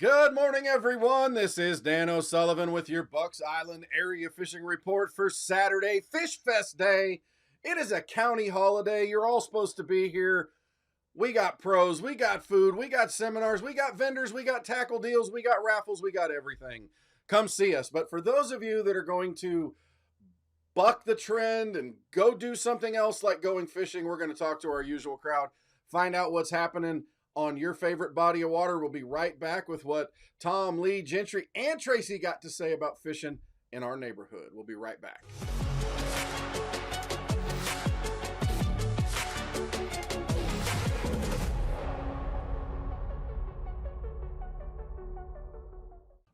Good morning, everyone. This is Dan O'Sullivan with your Bucks Island Area Fishing Report for Saturday, Fish Fest Day. It is a county holiday. You're all supposed to be here. We got pros, we got food, we got seminars, we got vendors, we got tackle deals, we got raffles, we got everything. Come see us. But for those of you that are going to buck the trend and go do something else like going fishing, we're going to talk to our usual crowd, find out what's happening on your favorite body of water. We'll be right back with what Tom, Lee, Gentry, and Tracy got to say about fishing in our neighborhood. We'll be right back.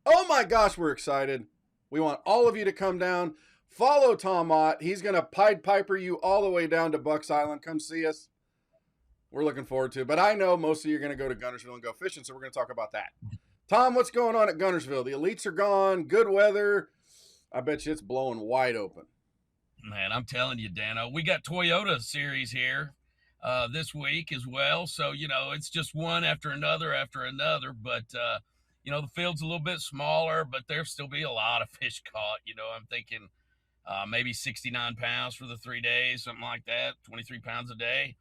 Oh my gosh, we're excited. We want all of you to come down. Follow Tom Ott. He's going to Pied Piper you all the way down to Bucks Island. Come see us. We're looking forward to it. But I know most of you are going to go to Guntersville and go fishing, so we're going to talk about that. Tom, what's going on at Guntersville? The elites are gone. Good weather. I bet you it's blowing wide open. Man, I'm telling you, Dano, we got Toyota series here this week as well. So, it's just one after another. But, the field's a little bit smaller, but there'll still be a lot of fish caught. I'm thinking maybe 69 pounds for the 3 days, something like that, 23 pounds a day.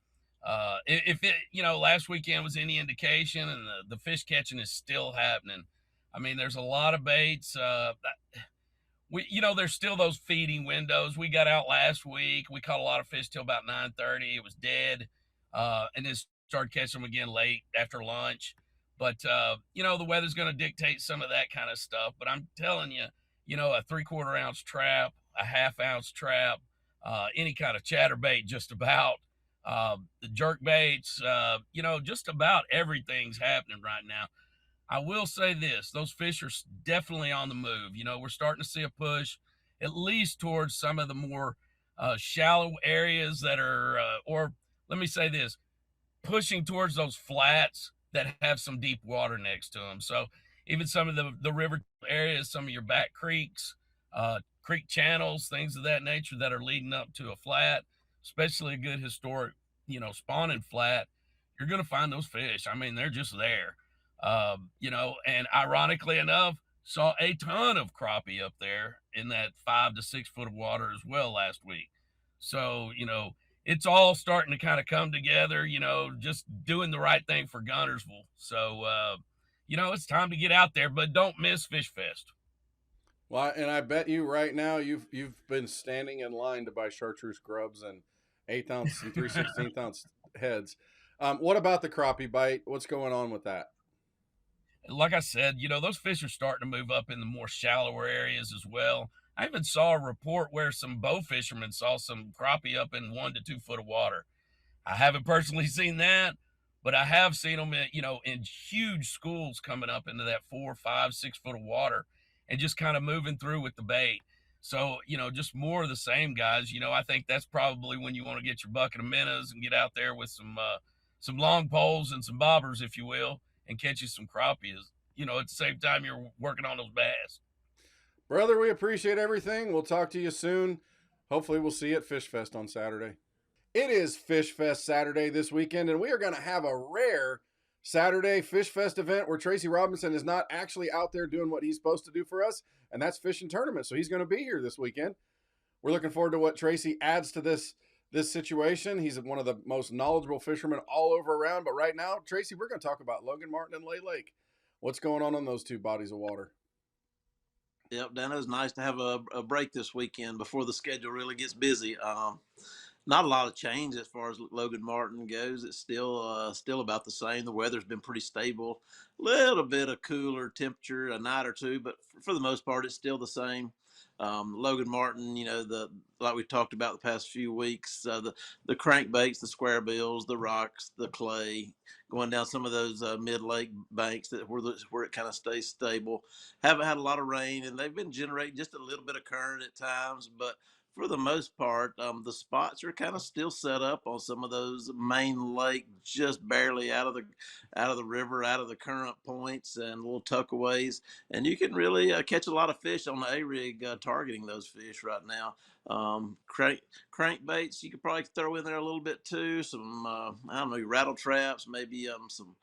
If it, last weekend was any indication, and the fish catching is still happening. I mean, there's a lot of baits. There's still those feeding windows. We got out last week. We caught a lot of fish till about 9:30. It was dead. And then started catching them again late after lunch. But, the weather's going to dictate some of that kind of stuff. But I'm telling you, a 3/4 ounce trap, a 1/2 ounce trap, any kind of chatterbait, just about. The jerk baits, just about everything's happening right now. I will say this, those fish are definitely on the move. We're starting to see a push, at least towards some of the more shallow areas that are, or let me say this, pushing towards those flats that have some deep water next to them. So even some of the river areas, some of your back creeks, creek channels, things of that nature that are leading up to a flat, especially a good historic, spawning flat, you're going to find those fish. I mean, they're just there, and ironically enough, saw a ton of crappie up there in that 5 to 6 foot of water as well last week. So, it's all starting to kind of come together, just doing the right thing for Guntersville. So, it's time to get out there, but don't miss Fish Fest. Well, and I bet you right now you've been standing in line to buy chartreuse grubs and 1/8 ounce and 3/16 ounce heads. What about the crappie bite? What's going on with that? Like I said, those fish are starting to move up in the more shallower areas as well. I even saw a report where some bow fishermen saw some crappie up in 1 to 2 foot of water. I haven't personally seen that, but I have seen them, in huge schools coming up into that 4, 5, 6 foot of water and just kind of moving through with the bait. So, just more of the same, guys. I think that's probably when you want to get your bucket of minnows and get out there with some long poles and some bobbers, if you will, and catch you some crappies, at the same time you're working on those bass. Brother, we appreciate everything. We'll talk to you soon. Hopefully we'll see you at Fish Fest on Saturday. It is Fish Fest Saturday this weekend, and we are going to have a rare Saturday Fish Fest event where Tracy Robinson is not actually out there doing what he's supposed to do for us, and that's fishing tournament. So he's going to be here this weekend. We're looking forward to what Tracy adds to this situation. He's one of the most knowledgeable fishermen all over around. But right now, Tracy, we're going to talk about Logan Martin and Lay Lake. What's going on those two bodies of water? Yep, Dan, it was nice to have a break this weekend before the schedule really gets busy. Not a lot of change as far as Logan Martin goes. It's still about the same. The weather's been pretty stable. Little bit of cooler temperature a night or two, but for the most part, it's still the same. Logan Martin, like we talked about the past few weeks, the crankbaits, the square bills, the rocks, the clay, going down some of those mid-lake banks where it kind of stays stable. Haven't had a lot of rain, and they've been generating just a little bit of current at times, but for the most part, the spots are kind of still set up on some of those main lake, just barely out of the river, out of the current points and little tuckaways, and you can really catch a lot of fish on the A-rig targeting those fish right now. Crankbaits you could probably throw in there a little bit too. Some I don't know, rattle traps, maybe some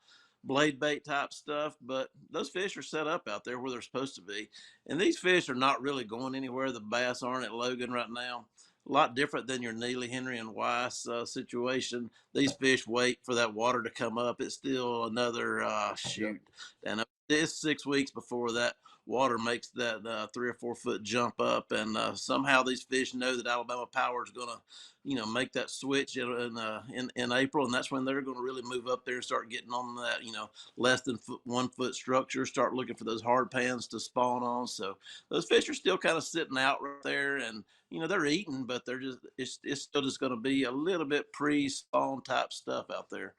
blade bait type stuff, but those fish are set up out there where they're supposed to be. And these fish are not really going anywhere. The bass aren't at Logan right now. A lot different than your Neely, Henry, and Weiss situation. These fish wait for that water to come up. It's still another Yep. shoot. And it's 6 weeks before that water makes that 3 or 4 foot jump up. And somehow these fish know that Alabama Power is going to, make that switch in April, and that's when they're going to really move up there and start getting on that, less than 1 foot structure, start looking for those hard pans to spawn on. So those fish are still kind of sitting out right there, and they're eating, but they're just it's still just going to be a little bit pre-spawn type stuff out there.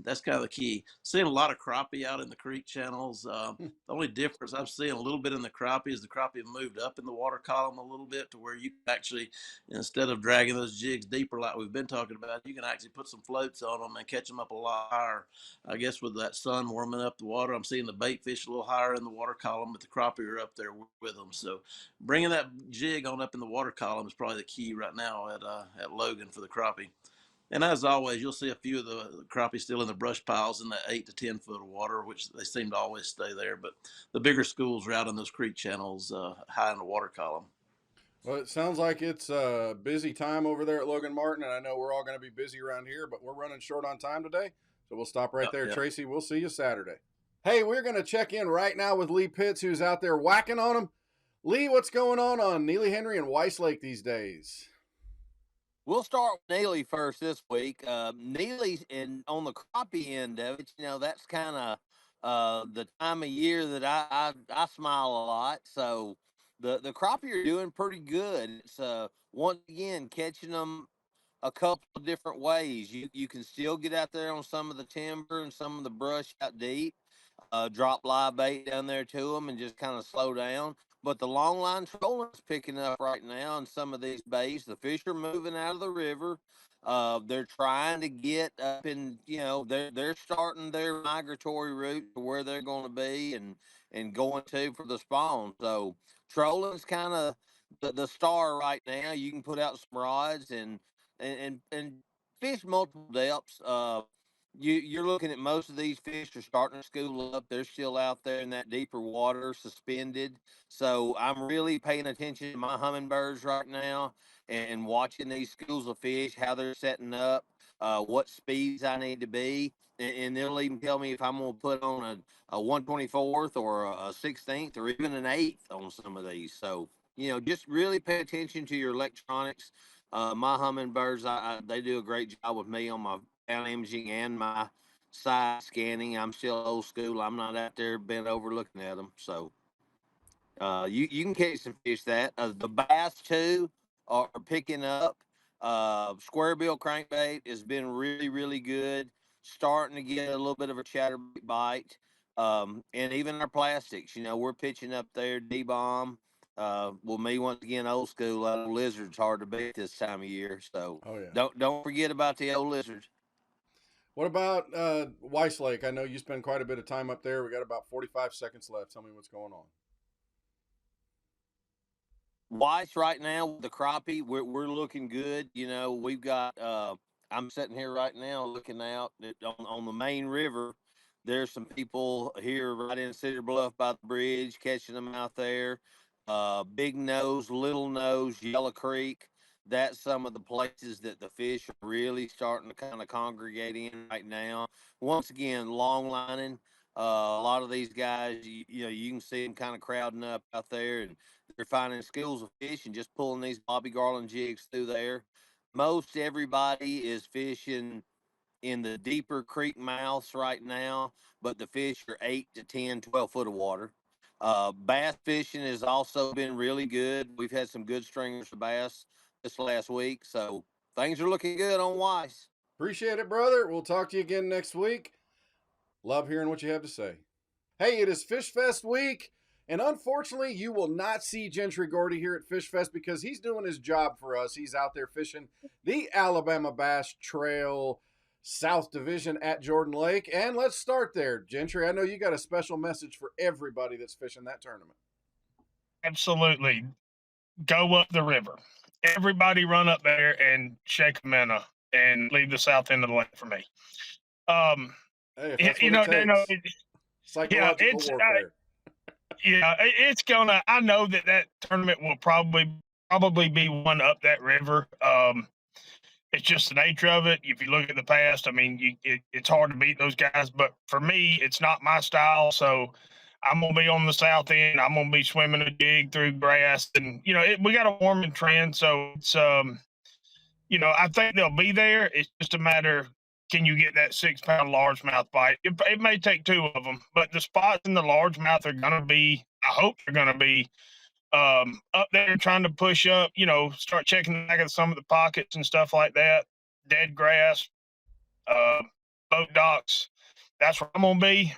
That's kind of the key. Seeing a lot of crappie out in the creek channels. The only difference I'm seeing a little bit in the crappie is the crappie moved up in the water column a little bit to where you can actually, instead of dragging those jigs deeper like we've been talking about, you can actually put some floats on them and catch them up a lot higher. I guess with that sun warming up the water, I'm seeing the bait fish a little higher in the water column, but the crappie are up there with them. So bringing that jig on up in the water column is probably the key right now at Logan for the crappie. And as always, you'll see a few of the crappie still in the brush piles in that 8 to 10 foot of water, which they seem to always stay there. But the bigger schools are out in those creek channels, high in the water column. Well, it sounds like it's a busy time over there at Logan Martin, and I know we're all going to be busy around here, but we're running short on time today. So we'll stop right Yep, there. yep. Tracy, we'll see you Saturday. Hey, we're going to check in right now with Lee Pitts, who's out there whacking on them. Lee, what's going on Neely, Henry, and Weiss Lake these days? We'll start with Neely first this week. Neely's on the crappie end of it. That's kind of the time of year that I smile a lot. So the crappie are doing pretty good. It's once again catching them a couple of different ways. You can still get out there on some of the timber and some of the brush out deep. Drop live bait down there to them and just kind of slow down. But the long line trolling's picking up right now in some of these bays. The fish are moving out of the river. They're trying to get up in, they're starting their migratory route to where they're going to be and going to for the spawn. So trolling's kind of the star right now. You can put out some rods and fish multiple depths. You're looking at most of these fish are starting to school up. They're still out there in that deeper water, suspended. So I'm really paying attention to my hummingbirds right now and watching these schools of fish, how they're setting up, what speeds I need to be. And they'll even tell me if I'm going to put on a 1/24th or a 16th or even an 8th on some of these. So, just really pay attention to your electronics. My hummingbirds, they do a great job with me on my down imaging and my side scanning. I'm still old school. I'm not out there bent over looking at them. So you can catch some fish that. The bass too are picking up. Square bill crankbait has been really, really good. Starting to get a little bit of a chatterbait bite. And even our plastics, we're pitching up there D-bomb. Well, me once again, old school. Old lizard's hard to beat this time of year. So Oh, yeah. don't forget about the old lizards. What about Weiss Lake? I know you spend quite a bit of time up there. We got about 45 seconds left. Tell me what's going on. Weiss right now with the crappie, we're looking good. We've got I'm sitting here right now looking out on the main river. There's some people here right in Cedar Bluff by the bridge catching them out there. Big Nose, Little Nose, Yellow Creek. That's some of the places that the fish are really starting to kind of congregate in right now. Once again, long lining. A lot of these guys, you can see them kind of crowding up out there, and they're finding schools of fish and just pulling these Bobby Garland jigs through there. Most everybody is fishing in the deeper creek mouths right now, but the fish are 8 to 10, 12 foot of water. Bass fishing has also been really good. We've had some good stringers of bass this last week, so things are looking good on Weiss. Appreciate it, brother. We'll talk to you again next week. Love hearing what you have to say. Hey, it is Fish Fest week, and unfortunately, you will not see Gentry Gordy here at Fish Fest because he's doing his job for us. He's out there fishing the Alabama Bass Trail South Division at Jordan Lake. And let's start there. Gentry, I know you got a special message for everybody that's fishing that tournament. Absolutely. Go up the river. Everybody run up there and shake a minnow and leave the south end of the lake for me. Hey, if that's You what know, it no, takes. yeah, Psychological warfare. it's gonna. I know that tournament will probably be one up that river. It's just the nature of it. If you look at the past, I mean, it's hard to beat those guys. But for me, it's not my style. So I'm gonna be on the south end. I'm gonna be swimming a jig through grass, and we got a warming trend, so it's I think they'll be there. It's just a matter, can you get that 6 pound largemouth bite? It may take two of them, but the spots in the largemouth are gonna be. I hope they're gonna be up there trying to push up, start checking the back of some of the pockets and stuff like that. Dead grass, uh, boat docks. That's where I'm gonna be.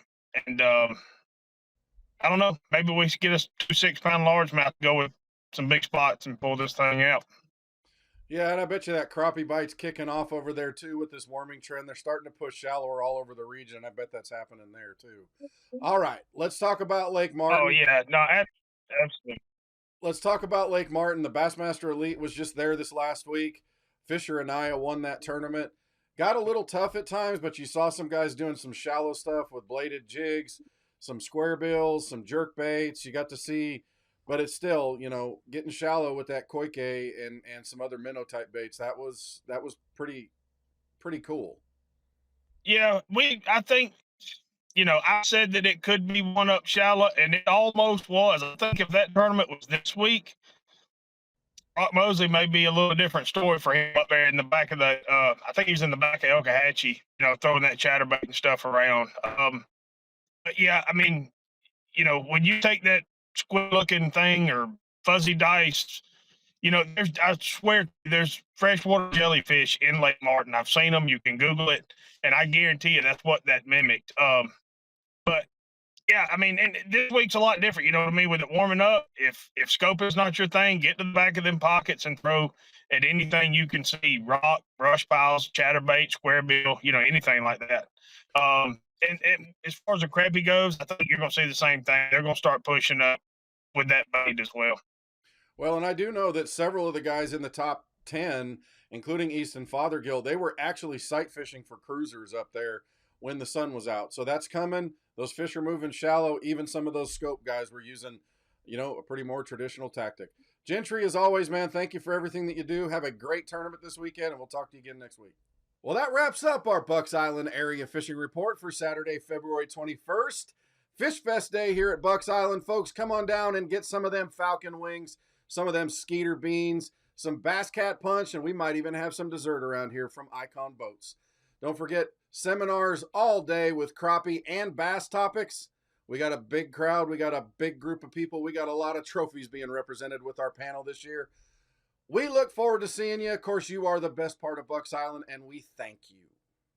And I don't know. Maybe we should get us 2 6 pound largemouth, go with some big spots and pull this thing out. Yeah, and I bet you that crappie bite's kicking off over there too with this warming trend. They're starting to push shallower all over the region. I bet that's happening there too. All right, let's talk about Lake Oh Martin. yeah, no, absolutely. Let's talk about Lake Martin. The Bassmaster Elite was just there this last week. Fisher and Nia won that tournament. Got a little tough at times, but you saw some guys doing some shallow stuff with bladed jigs, some square bills, some jerk baits. You got to see, but it's still, getting shallow with that koike and some other minnow type baits. That was pretty cool. Yeah, I think I said that it could be one up shallow, and it almost was. I think if that tournament was this week, Rock Mosley may be a little different story for him up there in the back of the. I think he's in the back of Elkahatchee, throwing that chatterbait and stuff around. But yeah, I mean, when you take that squid-looking thing or fuzzy dice, I swear there's freshwater jellyfish in Lake Martin. I've seen them. You can Google it, and I guarantee you that's what that mimicked. But yeah, I mean, and this week's a lot different. You know what I mean? With it warming up, if scope is not your thing, get to the back of them pockets and throw at anything you can see: rock, brush piles, chatterbait, square bill, anything like that. And as far as the crappie goes, I think you're going to see the same thing. They're going to start pushing up with that bait as well. Well, and I do know that several of the guys in the top 10, including Easton Fothergill, they were actually sight fishing for cruisers up there when the sun was out. So that's coming. Those fish are moving shallow. Even some of those scope guys were using, a pretty more traditional tactic. Gentry, as always, man, thank you for everything that you do. Have a great tournament this weekend, and we'll talk to you again next week. Well, that wraps up our Bucks Island area fishing report for Saturday, February 21st. FishFest Day here at Bucks Island. Folks, come on down and get some of them falcon wings, some of them skeeter beans, some Bass Cat Punch, and we might even have some dessert around here from Icon Boats. Don't forget, seminars all day with crappie and bass topics. We got a big crowd. We got a big group of people. We got a lot of trophies being represented with our panel this year. We look forward to seeing you. Of course, you are the best part of Bucks Island, and we thank you.